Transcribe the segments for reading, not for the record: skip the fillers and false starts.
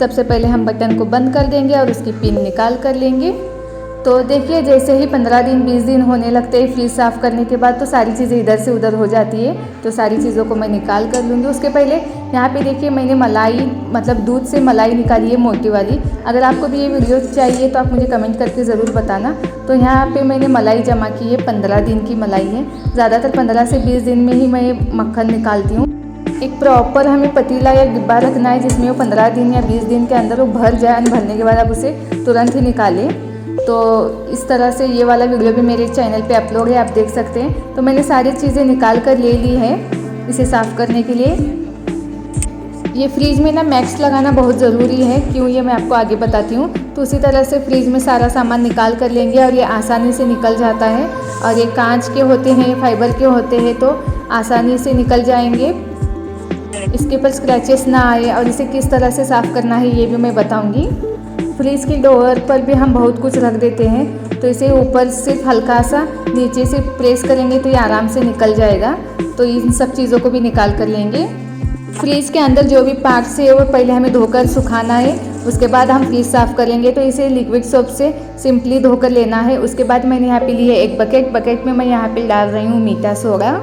सबसे पहले हम बटन को बंद कर देंगे और उसकी पिन निकाल कर लेंगे। तो देखिए जैसे ही 15 दिन 20 दिन होने लगते हैं फ्रिज साफ़ करने के बाद तो सारी चीज़ें इधर से उधर हो जाती है। तो सारी चीज़ों को मैं निकाल कर लूँगी। उसके पहले यहाँ पे देखिए मैंने मलाई मतलब दूध से मलाई निकाली है मोटी वाली। अगर आपको भी ये वीडियो चाहिए तो आप मुझे कमेंट करके ज़रूर बताना। तो यहाँ पे मैंने मलाई जमा की है, 15 दिन की मलाई है। ज़्यादातर 15 से 20 दिन में ही मैं मक्खन निकालती हूँ। एक प्रॉपर हमें पतीला या डिब्बा रखना है जिसमें वो 15 दिन या 20 दिन के अंदर वो भर जाए। और भरने के बाद आप उसे तुरंत ही निकालें। तो इस तरह से ये वाला वीडियो भी मेरे चैनल पे अपलोड है, आप देख सकते हैं। तो मैंने सारी चीज़ें निकाल कर ले ली है इसे साफ़ करने के लिए। ये फ्रिज में ना मैक्स लगाना बहुत ज़रूरी है, क्यों ये मैं आपको आगे बताती हूँ। तो उसी तरह से फ्रिज में सारा सामान निकाल कर लेंगे और ये आसानी से निकल जाता है। और ये कांच के होते हैं, फाइबर के होते हैं, तो आसानी से निकल जाएंगे। इसके ऊपर स्क्रैचेस ना आए। और इसे किस तरह से साफ़ करना है ये भी मैं बताऊँगी। फ्रिज के डोर पर भी हम बहुत कुछ रख देते हैं, तो इसे ऊपर सिर्फ हल्का सा नीचे से प्रेस करेंगे तो ये आराम से निकल जाएगा। तो इन सब चीज़ों को भी निकाल कर लेंगे। फ्रिज के अंदर जो भी पार्ट्स है वो पहले हमें धोकर सुखाना है, उसके बाद हम फ्रिज साफ़ करेंगे। तो इसे लिक्विड सोप से सिंपली धोकर लेना है। उसके बाद मैंने यहाँ पे ली है एक बकेट में मैं यहाँ पे डाल रही हूँ मीठा सोडा।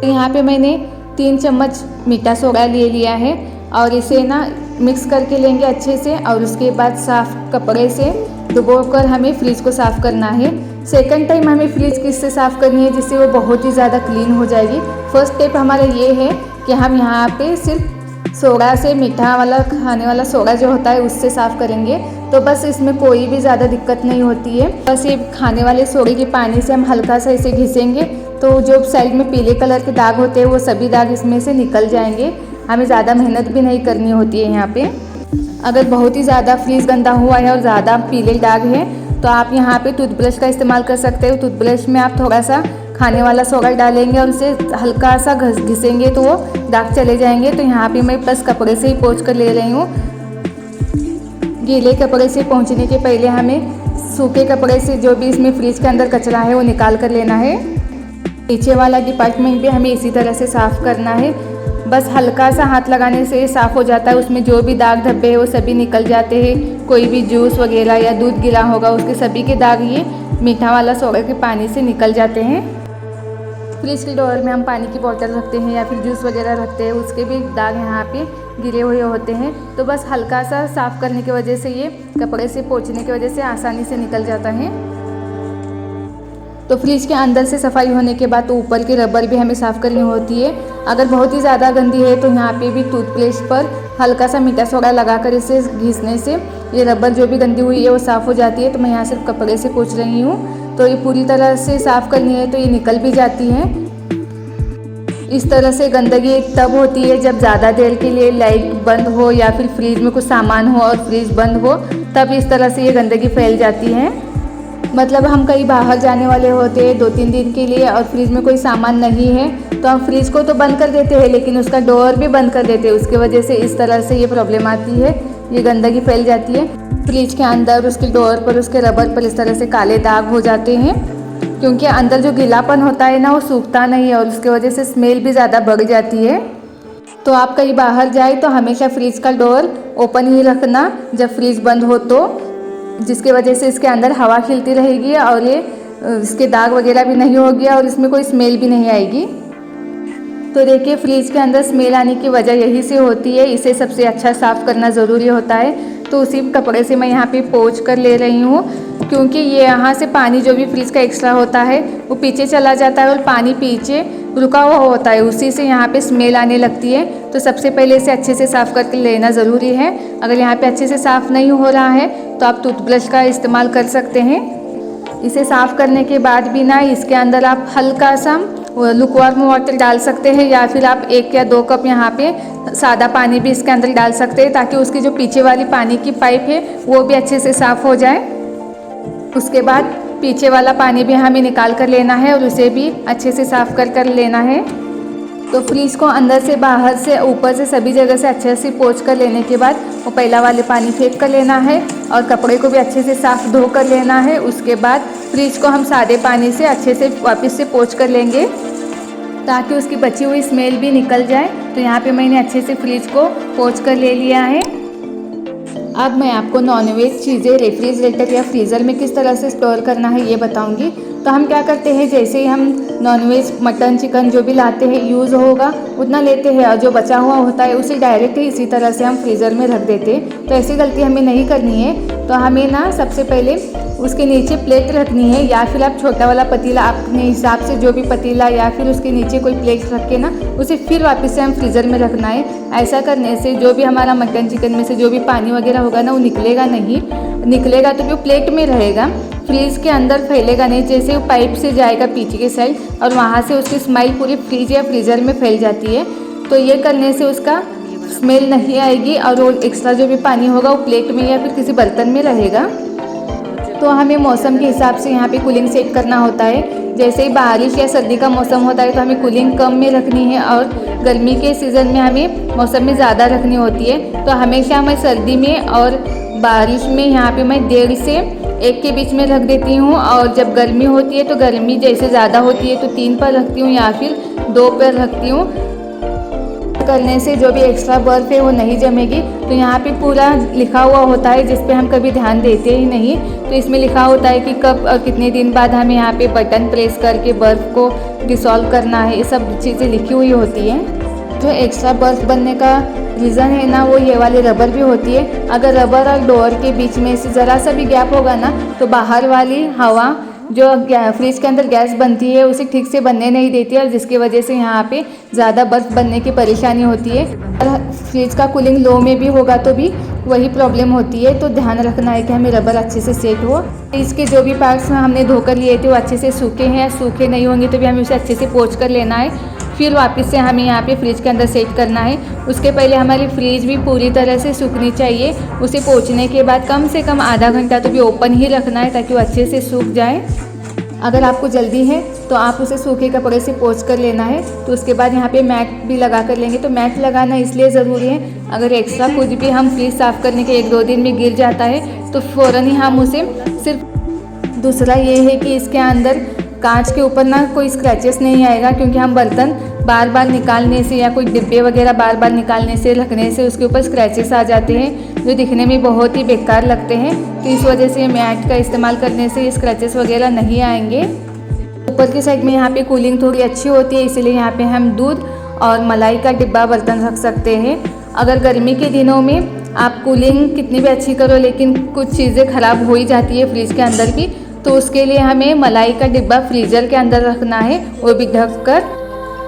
तो यहाँ पे मैंने 3 चम्मच मीठा सोडा ले लिया है और इसे ना मिक्स करके लेंगे अच्छे से। और उसके बाद साफ़ कपड़े से डुबोकर हमें फ्रिज को साफ़ करना है। सेकंड टाइम हमें फ्रिज किससे साफ़ करनी है जिससे वो बहुत ही ज़्यादा क्लीन हो जाएगी। फर्स्ट स्टेप हमारा ये है कि हम यहाँ पे सिर्फ सोडा से, मीठा वाला खाने वाला सोडा जो होता है उससे साफ़ करेंगे। तो बस इसमें कोई भी ज़्यादा दिक्कत नहीं होती है। बस ये खाने वाले सोडे के पानी से हम हल्का सा इसे घिसेंगे तो जो साइड में पीले कलर के दाग होते हैं वो सभी दाग इसमें से निकल जाएंगे। हमें ज़्यादा मेहनत भी नहीं करनी होती है यहाँ पे। अगर बहुत ही ज़्यादा फ्रिज गंदा हुआ है और ज़्यादा पीले दाग है तो आप यहाँ पे टूथब्रश का इस्तेमाल कर सकते हो। टूथब्रश में आप थोड़ा सा खाने वाला सोडा डालेंगे और उसे हल्का सा घिसेंगे तो वो दाग चले जाएंगे। तो यहाँ पे मैं बस कपड़े से ही पोंछ कर ले रही हूँ। गीले कपड़े से पोंछने के पहले हमें सूखे कपड़े से जो भी इसमें फ्रिज के अंदर कचरा है वो निकाल कर लेना है। नीचे वाला डिपार्टमेंट भी हमें इसी तरह से साफ़ करना है। बस हल्का सा हाथ लगाने से साफ़ हो जाता है। उसमें जो भी दाग धब्बे हैं वो सभी निकल जाते हैं। कोई भी जूस वगैरह या दूध गिरा होगा उसके सभी के दाग ये मीठा वाला सोडा के पानी से निकल जाते हैं। फ्रिज के डोर में हम पानी की बोतल रखते हैं या फिर जूस वगैरह रखते हैं, उसके भी दाग यहाँ पे गिरे हुए होते हैं। तो बस हल्का सा साफ़ करने की वजह से, ये कपड़े से पोंछने की वजह से आसानी से निकल जाता है। तो फ्रिज के अंदर से सफाई होने के बाद तो ऊपर की रबर भी हमें साफ़ करनी होती है। अगर बहुत ही ज़्यादा गंदी है तो यहाँ पे भी टूथपेस्ट पर हल्का सा मीठा सोडा लगाकर इसे घिसने से ये रबर जो भी गंदी हुई है वो साफ़ हो जाती है। तो मैं यहाँ सिर्फ कपड़े से पोंछ रही हूँ। तो ये पूरी तरह से साफ़ करनी है तो ये निकल भी जाती है। इस तरह से गंदगी तब होती है जब ज़्यादा देर के लिए लाइट बंद हो या फिर फ्रिज में कुछ सामान हो और फ्रिज बंद हो, तब इस तरह से ये गंदगी फैल जाती है। मतलब हम कहीं बाहर जाने वाले होते हैं 2-3 दिन के लिए और फ्रिज में कोई सामान नहीं है तो हम फ्रिज को तो बंद कर देते हैं लेकिन उसका डोर भी बंद कर देते हैं। उसकी वजह से इस तरह से ये प्रॉब्लम आती है, ये गंदगी फैल जाती है। फ्रिज के अंदर उसके डोर पर, उसके रबर पर इस तरह से काले दाग हो जाते हैं क्योंकि अंदर जो गीलापन होता है ना वो सूखता नहीं है और उसकी वजह से स्मेल भी ज़्यादा बढ़ जाती है। तो आप कहीं बाहर जाए तो हमेशा फ्रिज का डोर ओपन ही रखना जब फ्रिज बंद हो, तो जिसकी वजह से इसके अंदर हवा खिलती रहेगी और ये इसके दाग वगैरह भी नहीं होगी और इसमें कोई स्मेल भी नहीं आएगी। तो देखिए फ्रिज के अंदर स्मेल आने की वजह यही से होती है। इसे सबसे अच्छा साफ़ करना ज़रूरी होता है। तो उसी कपड़े से मैं यहाँ पे पोंछ कर ले रही हूँ क्योंकि ये यहाँ से पानी जो भी फ्रिज का एक्स्ट्रा होता है वो पीछे चला जाता है और पानी पीछे रुका हुआ होता है, उसी से यहाँ पे स्मेल आने लगती है। तो सबसे पहले इसे अच्छे से साफ़ करके लेना ज़रूरी है। अगर यहाँ पे अच्छे से साफ़ नहीं हो रहा है तो आप टूथब्रश का इस्तेमाल कर सकते हैं। इसे साफ़ करने के बाद भी ना इसके अंदर आप हल्का सा लुकवार्म वाटर डाल सकते हैं या फिर आप 1 या 2 कप यहाँ पे सादा पानी भी इसके अंदर डाल सकते हैं ताकि उसकी जो पीछे वाली पानी की पाइप है वो भी अच्छे से साफ़ हो जाए। उसके बाद पीछे वाला पानी भी हमें निकाल कर लेना है और उसे भी अच्छे से साफ़ कर लेना है। तो फ्रिज को अंदर से, बाहर से, ऊपर से सभी जगह से अच्छे से पोंछ कर लेने के बाद वो पहला वाले पानी फेंक कर लेना है और कपड़े को भी अच्छे से साफ़ धो कर लेना है। उसके बाद फ्रिज को हम सादे पानी से अच्छे से वापस से पोंछ कर लेंगे ताकि उसकी बची हुई स्मेल भी निकल जाए। तो यहाँ पे मैंने अच्छे से फ्रिज को पोंछ कर ले लिया है। अब मैं आपको नॉनवेज चीज़ें रेफ्रिजरेटर या फ्रीज़र में किस तरह से स्टोर करना है ये बताऊंगी। तो हम क्या करते हैं, जैसे ही हम नॉनवेज मटन चिकन जो भी लाते हैं यूज़ होगा उतना लेते हैं और जो बचा हुआ होता है उसे डायरेक्ट ही इसी तरह से हम फ्रीज़र में रख देते हैं। तो ऐसी गलती हमें नहीं करनी है। तो हमें ना सबसे पहले उसके नीचे प्लेट रखनी है, या फिर आप छोटा वाला पतीला अपने हिसाब से जो भी पतीला या फिर उसके नीचे कोई प्लेट रख के ना उसे फिर वापस से हम फ्रीज़र में रखना है। ऐसा करने से जो भी हमारा मटन चिकन में से जो भी पानी वगैरह होगा ना वो निकलेगा नहीं, निकलेगा तो वो प्लेट में रहेगा, फ्रीज के अंदर फैलेगा नहीं। जैसे वो पाइप से जाएगा पीछे के साइड और वहाँ से उसकी स्मेल पूरी फ्रीज या फ्रीज़र में फैल जाती है। तो ये करने से उसका स्मेल नहीं आएगी और वो एक्स्ट्रा जो भी पानी होगा वो प्लेट में या फिर किसी बर्तन में रहेगा। तो हमें मौसम के हिसाब से यहाँ पे कूलिंग सेट करना होता है। जैसे ही बारिश या सर्दी का मौसम होता है तो हमें कूलिंग कम में रखनी है और गर्मी के सीज़न में हमें मौसम में ज़्यादा रखनी होती है। तो हमेशा मैं सर्दी में और बारिश में यहाँ पे मैं 1.5 से 1 के बीच में रख देती हूँ, और जब गर्मी होती है तो गर्मी जैसे ज़्यादा होती है तो 3 पर रखती हूँ या फिर 2 पर रखती हूँ। करने से जो भी एक्स्ट्रा बर्फ़ है वो नहीं जमेगी। तो यहाँ पे पूरा लिखा हुआ होता है जिस पे हम कभी ध्यान देते ही नहीं। तो इसमें लिखा होता है कि कब और कितने दिन बाद हमें यहाँ पे बटन प्रेस करके बर्फ़ को डिसॉल्व करना है, ये सब चीज़ें लिखी हुई होती हैं। जो एक्स्ट्रा बर्फ़ बनने का रीज़न है ना वो ये वाली रबर भी होती है। अगर रबर और डोर के बीच में से ज़रा सा भी गैप होगा ना तो बाहर वाली हवा जो फ्रिज के अंदर गैस बनती है उसे ठीक से बनने नहीं देती है, और जिसकी वजह से यहाँ पे ज़्यादा बर्फ़ बनने की परेशानी होती है। और फ्रिज का कूलिंग लो में भी होगा तो भी वही प्रॉब्लम होती है। तो ध्यान रखना है कि हमें रबर अच्छे से सेट हो। इसके जो भी पार्ट्स हमने धोकर लिए थे वो अच्छे से सूखे हैं, सूखे नहीं होंगे तो भी हमें उसे अच्छे से पोंछ कर लेना है। फिर वापस से हमें यहाँ पे फ्रिज के अंदर सेट करना है। उसके पहले हमारी फ्रिज भी पूरी तरह से सूखनी चाहिए। उसे पोंछने के बाद कम से कम आधा घंटा तो भी ओपन ही रखना है ताकि वो अच्छे से सूख जाए। अगर आपको जल्दी है तो आप उसे सूखे कपड़े से पोंछ कर लेना है। तो उसके बाद यहाँ पे मैट भी लगा कर लेंगे। तो मैट लगाना इसलिए ज़रूरी है, अगर एक्स्ट्रा कुछ भी हम फ्रिज साफ़ करने के 1-2 दिन में गिर जाता है तो फ़ौरन ही हम उसे सिर्फ। दूसरा ये है कि इसके अंदर कांच के ऊपर ना कोई स्क्रैचेस नहीं आएगा, क्योंकि हम बर्तन बार बार निकालने से या कोई डिब्बे वगैरह बार बार निकालने से रखने से उसके ऊपर स्क्रैचेस आ जाते हैं जो दिखने में बहुत ही बेकार लगते हैं। तो इस वजह से मैट का इस्तेमाल करने से ये स्क्रैचेस वगैरह नहीं आएंगे। ऊपर की साइड में यहाँ पे कूलिंग थोड़ी अच्छी होती है, इसीलिए यहाँ पे हम दूध और मलाई का डिब्बा बर्तन रख सकते हैं। अगर गर्मी के दिनों में आप कूलिंग कितनी भी अच्छी करो लेकिन कुछ चीज़ें ख़राब हो ही जाती है फ्रिज के अंदर भी, तो उसके लिए हमें मलाई का डिब्बा फ्रीज़र के अंदर रखना है, वो भी ढक कर।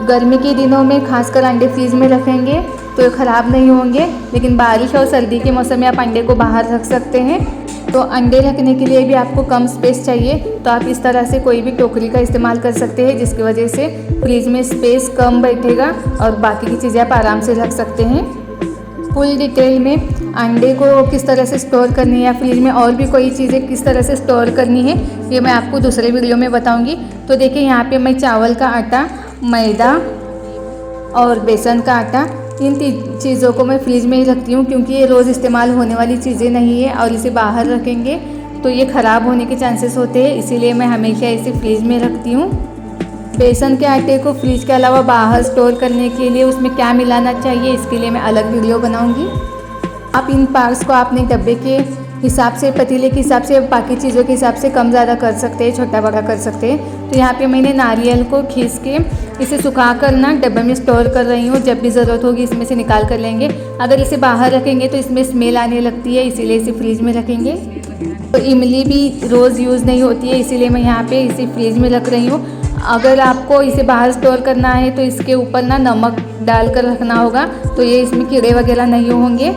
गर्मी के दिनों में खासकर अंडे फ्रीज में रखेंगे तो ख़राब नहीं होंगे, लेकिन बारिश और सर्दी के मौसम में आप अंडे को बाहर रख सकते हैं। तो अंडे रखने के लिए भी आपको कम स्पेस चाहिए, तो आप इस तरह से कोई भी टोकरी का इस्तेमाल कर सकते हैं, जिसकी वजह से फ्रिज में स्पेस कम बैठेगा और बाकी की चीज़ें आप आराम से रख सकते हैं। फुल डिटेल में अंडे को किस तरह से स्टोर करनी है या फ्रिज में और भी कोई चीज़ें किस तरह से स्टोर करनी है ये मैं आपको दूसरे वीडियो में बताऊंगी। तो देखिए यहाँ पे मैं चावल का आटा, मैदा और बेसन का आटा, इन तीन चीज़ों को मैं फ्रिज में ही रखती हूँ, क्योंकि ये रोज़ इस्तेमाल होने वाली चीज़ें नहीं है और इसे बाहर रखेंगे तो ये ख़राब होने के चांसेस होते हैं, इसीलिए मैं हमेशा इसे फ्रिज में रखती हूँ। बेसन के आटे को फ्रिज के अलावा बाहर स्टोर करने के लिए उसमें क्या मिलाना चाहिए इसके लिए मैं अलग वीडियो बनाऊंगी। आप इन पार्ट्स को अपने डब्बे के हिसाब से, पतीले के हिसाब से, बाकी चीज़ों के हिसाब से कम ज़्यादा कर सकते हैं, छोटा बड़ा कर सकते हैं। तो यहाँ पे मैंने नारियल को खींच के इसे सुखा कर ना डब्बे में स्टोर कर रही हूँ, जब भी ज़रूरत होगी इसमें से निकाल कर लेंगे। अगर इसे बाहर रखेंगे तो इसमें स्मेल आने लगती है, इसीलिए इसे फ्रिज में रखेंगे। तो इमली भी रोज़ यूज़ नहीं होती है, इसीलिए मैं यहाँ पर इसे फ्रिज में रख रही हूँ। अगर आपको इसे बाहर स्टोर करना है तो इसके ऊपर ना नमक डालकर रखना होगा, तो ये इसमें कीड़े वगैरह नहीं होंगे।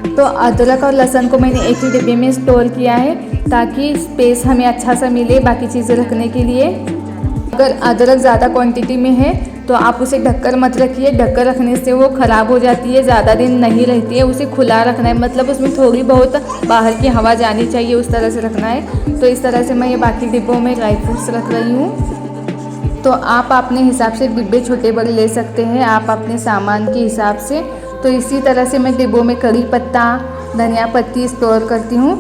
तो अदरक और लहसुन को मैंने एक ही डिब्बे में स्टोर किया है ताकि स्पेस हमें अच्छा सा मिले बाकी चीज़ें रखने के लिए। अगर अदरक ज़्यादा क्वांटिटी में है तो आप उसे ढककर मत रखिए, ढककर रखने से वो ख़राब हो जाती है, ज़्यादा दिन नहीं रहती है। उसे खुला रखना है, मतलब उसमें थोड़ी बहुत बाहर की हवा जानी चाहिए, उस तरह से रखना है। तो इस तरह से मैं ये बाकी डिब्बों में ड्राई फ्रूट्स रख रही हूँ। तो आप अपने हिसाब से डिब्बे छोटे बड़े ले सकते हैं, आप अपने सामान के हिसाब से। तो इसी तरह से मैं डिब्बों में करी पत्ता, धनिया पत्ती स्टोर करती हूँ।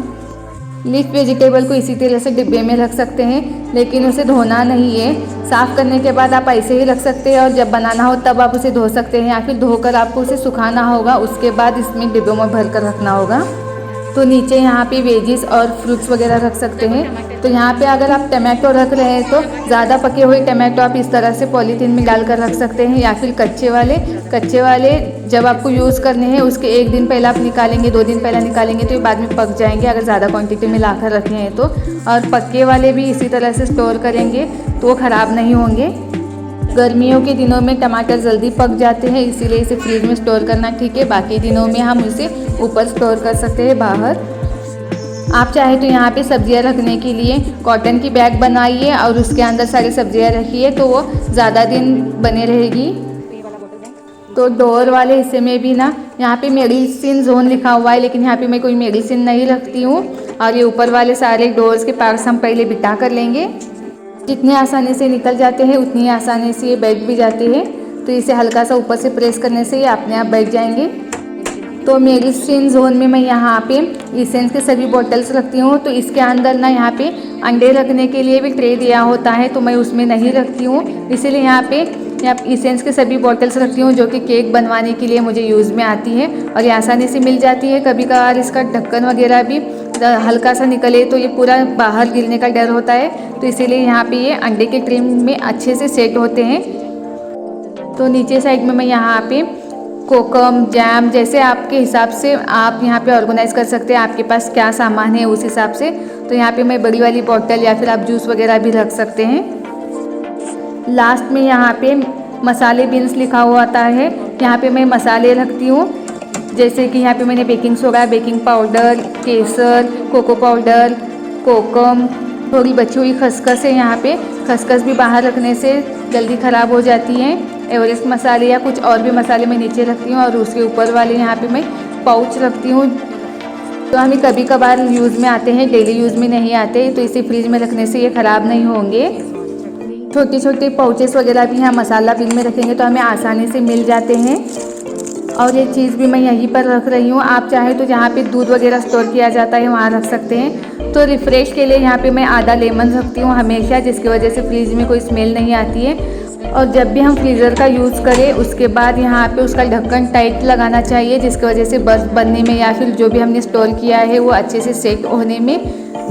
लीफ वेजिटेबल को इसी तरह से डिब्बे में रख सकते हैं, लेकिन उसे धोना नहीं है। साफ़ करने के बाद आप ऐसे ही रख सकते हैं और जब बनाना हो तब आप उसे धो सकते हैं, या फिर धोकर आपको उसे सुखाना होगा, उसके बाद इसमें डिब्बों में भर कर रखना होगा। तो नीचे यहाँ पे वेजिस और फ्रूट्स वगैरह रख सकते हैं। तो यहाँ पे अगर आप टमाटो रख रहे हैं तो ज़्यादा पके हुए टमाटो आप इस तरह से पॉलीथीन में डालकर रख सकते हैं, या फिर कच्चे वाले जब आपको यूज़ करने हैं उसके 1 दिन पहले आप निकालेंगे, 2 दिन पहले निकालेंगे तो ये बाद में पक जाएंगे अगर ज़्यादा क्वांटिटी में लाकर रखे हैं तो। और पक्के वाले भी इसी तरह से स्टोर करेंगे तो वो ख़राब नहीं होंगे। गर्मियों के दिनों में टमाटर जल्दी पक जाते हैं, इसीलिए इसे फ्रिज में स्टोर करना ठीक है। बाकी दिनों में हम इसे ऊपर स्टोर कर सकते हैं बाहर। आप चाहे तो यहाँ पे सब्जियाँ रखने के लिए कॉटन की बैग बनाइए और उसके अंदर सारी सब्जियाँ रखिए, तो वो ज़्यादा दिन बने रहेगी। तो डोर वाले हिस्से में भी ना यहाँ पे मेडिसिन जोन लिखा हुआ है, लेकिन यहाँ पे मैं कोई मेडिसिन नहीं रखती हूँ। और ये ऊपर वाले सारे डोर्स के पार्ट्स हम पहले बिठा कर लेंगे। जितने आसानी से निकल जाते हैं उतनी आसानी से ये बैठ भी जाते हैं। तो इसे हल्का सा ऊपर से प्रेस करने से ये अपने आप बैठ जाएंगे। तो मेडिसिन जोन में मैं यहाँ पे इसेंस के सभी बॉटल्स रखती हूँ। तो इसके अंदर ना यहाँ पे अंडे रखने के लिए भी ट्रे दिया होता है, तो मैं उसमें नहीं रखती हूँ, इसीलिए यहाँ पे इसेंस के सभी बॉटल्स रखती हूँ जो कि केक बनवाने के लिए मुझे यूज़ में आती है और ये आसानी से मिल जाती है। कभी कभार इसका ढक्कन वगैरह भी हल्का सा निकले तो ये पूरा बाहर गिरने का डर होता है, तो इसीलिए यहाँ पे ये अंडे के ट्रे में अच्छे से सेट होते हैं। तो नीचे साइड में मैं यहाँ पे कोकम, जैम, जैसे आपके हिसाब से आप यहाँ पे ऑर्गेनाइज़ कर सकते हैं, आपके पास क्या सामान है उस हिसाब से। तो यहाँ पे मैं बड़ी वाली बॉटल या फिर आप जूस वगैरह भी रख सकते हैं। लास्ट में यहाँ पे मसाले बीन्स लिखा हुआ आता है, यहाँ पे मैं मसाले रखती हूँ। जैसे कि यहाँ पे मैंने बेकिंग सोडा, बेकिंग पाउडर, केसर, कोको पाउडर, कोकम, थोड़ी बची हुई खसखस है। यहाँ पे खसखस भी बाहर रखने से जल्दी ख़राब हो जाती हैं। एवरेस्ट मसाले या कुछ और भी मसाले मैं नीचे रखती हूँ और उसके ऊपर वाले यहाँ पे मैं पाउच रखती हूँ, तो हमें कभी कभार यूज़ में आते हैं, डेली यूज़ में नहीं आते। तो इसे फ्रिज में रखने से ये ख़राब नहीं होंगे। छोटे छोटे पाउचेस वगैरह भी यहाँ मसाला बिन में रखेंगे तो हमें आसानी से मिल जाते हैं। और ये चीज़ भी मैं यहीं पर रख रही हूँ। आप चाहे तो जहाँ पे दूध वगैरह स्टोर किया जाता है वहाँ रख सकते हैं। तो रिफ़्रेश के लिए यहाँ पे मैं आधा लेमन रखती हूँ हमेशा, जिसकी वजह से फ्रिज में कोई स्मेल नहीं आती है। और जब भी हम फ्रीज़र का यूज़ करें उसके बाद यहाँ पे उसका ढक्कन टाइट लगाना चाहिए, जिसकी वजह से बर्फ़ बनने में या फिर जो भी हमने स्टोर किया है वो अच्छे से सेट होने में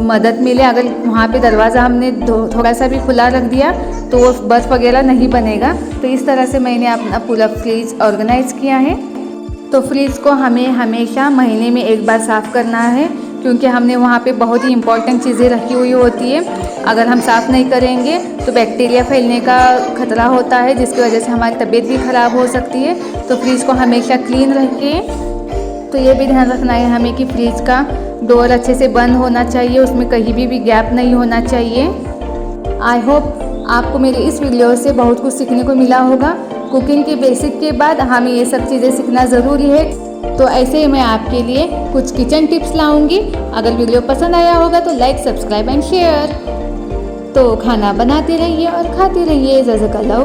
मदद मिले। अगर वहाँ पे दरवाज़ा हमने थोड़ा सा भी खुला रख दिया तो वो बर्फ़ वगैरह नहीं बनेगा। तो इस तरह से मैंने अपना पूरा फ्रिज ऑर्गेनाइज़ किया है। तो फ्रिज को हमें हमेशा महीने में एक बार साफ़ करना है, क्योंकि हमने वहाँ पे बहुत ही इम्पोर्टेंट चीज़ें रखी हुई होती है। अगर हम साफ़ नहीं करेंगे तो बैक्टीरिया फैलने का खतरा होता है, जिसकी वजह से हमारी तबीयत भी ख़राब हो सकती है। तो फ्रिज को हमेशा क्लीन रखें। तो ये भी ध्यान रखना है हमें कि फ्रिज का डोर अच्छे से बंद होना चाहिए, उसमें कहीं भी गैप नहीं होना चाहिए। आई होप आपको मेरी इस वीडियो से बहुत कुछ सीखने को मिला होगा। कुकिंग के बेसिक के बाद हमें ये सब चीज़ें सीखना ज़रूरी है। तो ऐसे ही मैं आपके लिए कुछ किचन टिप्स लाऊंगी। अगर वीडियो पसंद आया होगा तो लाइक, सब्सक्राइब एंड शेयर। तो खाना बनाते रहिए और खाते रहिए। जज़ाकल्लाह।